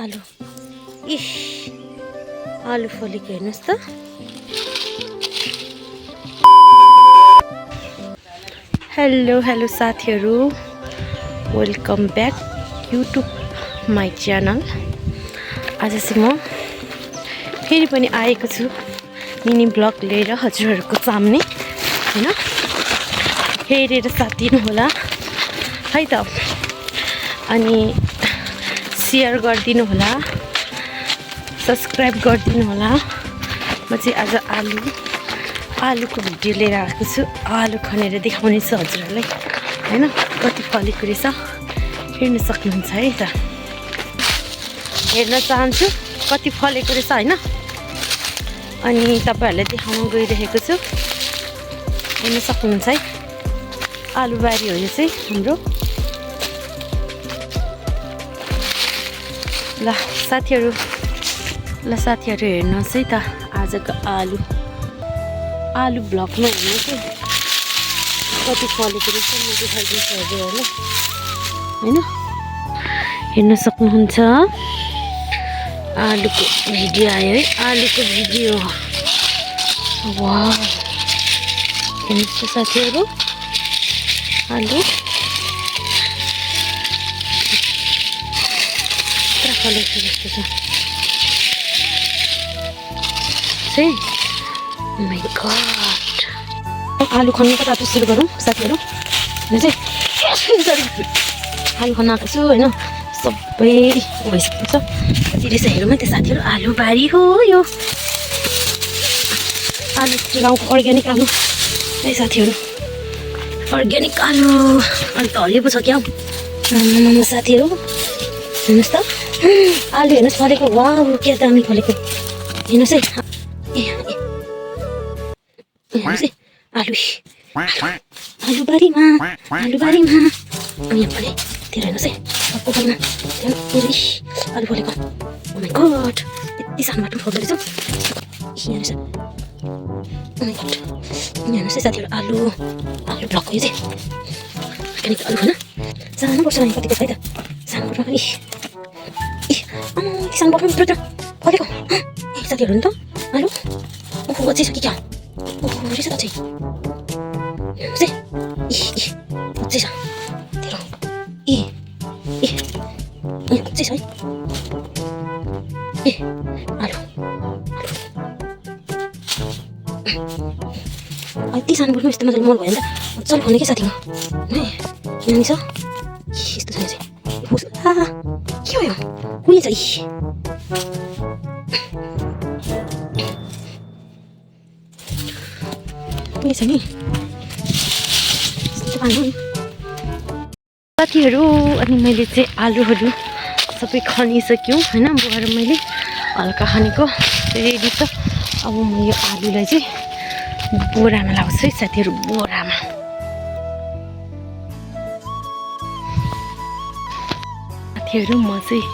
आलु इस आलु फलेको हेर्नुहोस् त। हेलो साथीहरू, welcome back YouTube my channel. आज चाहिँ म फेरि पनि आएको छु मिनी ब्लग लिएर हजुरहरूको सामने हैन। हेरेर साथ दिनु होला है त, अनि शेयर गरिदिनु होला, सब्सक्राइब गरिदिनु होला। म चाहिँ आज आलुको भिडियो लिएर आएको छु। आलु खनेर देखाउने छु हजुरहरूलाई हैन। कति फलेको रहेछ हेर्न सक्नुहुन्छ है त। हेर्न चाहन्छु कति फलेको रहेछ हैन। अनि तपाईहरुलाई देखाउन गइरहेको छु, हेर्न सक्नुहुन्छ है। आलुबारी हो यो चाहिँ हाम्रो। ल साथीहरू हेर्नुहोस् है त आजको आलु ब्लगमा हेर्नुहोस् है कति फलेको रहेछ। म देखाइदिन्छु हजुरहरूलाई हैन। हेर्न सक्नुहुन्छ आलुको भिडियो आयो है, आलुको भिडियो। वाउ, हेर्नुहोस् त साथीहरू, आलु पुरा फलेको जस्तो छ। Oh my god, आलु खन्नु त तातो सुरु गरौँ साथीहरू। आलु खन्न आएको छु होइन। सबै भइसकेको छ। कति रहेछ हेरौँ है त साथीहरू। आलुबारी हो यो, आलु गाउँको अर्ग्यानिक आलु है साथीहरू। अर्ग्यानिक आलु अन्त हरियो पो छ क्या साथीहरू। हेर्नुहोस् त आलु, हेर्नुहोस् फलेको। वाउ, क्या दामी फलेको हेर्नुहोस् है। हेर्नुहोस् है आलुबारीमा यहाँ फले त्यो हेर्नुहोस् है। पोखरीमा आलु फलेको। ओ माई गड, यति सानो बाटो फल्दो रहेछ। हेर्नुहोस् है साथीहरू, आलु ब्लकको यो चाहिँ अर्ग्यानिक आलु होइन। सानो पर्छ नि कतिको है त, सानो पर्छ पनि। यति सानो पर्छ नि फलेको साथीहरू नि त आलु। ओहो अझै छ कि क्या? ओहो रहेछ त चाहिँ। हेर्नुहोस् है, अझै छ तेरो। अझै छ है। आलु यति सानो बोटमा यस्तो मजाले मल भयो नि त मजाले फल्ने क्या साथी। यहाँ छ यस्तो छ चाहिँ के हो यो? कुनै छ कुनै छ नि साथीहरू। अनि मैले चाहिँ आलुहरू सबै खनिसक्यौँ होइन। बुहाएर मैले हल्का खनेको रेडी छ। अब म यो आलुलाई चाहिँ बोरामा लाउँछु है साथीहरू, बोरामा। साथीहरू म चाहिँ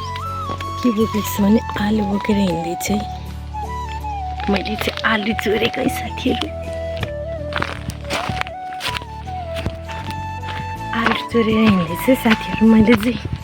के बोकेछु भने आलु बोकेर हिँड्दैछु है। मैले चाहिँ आलु चोरेको है साथीहरू। आलु चोरेर हिँड्दैछु साथीहरू मैले चाहिँ।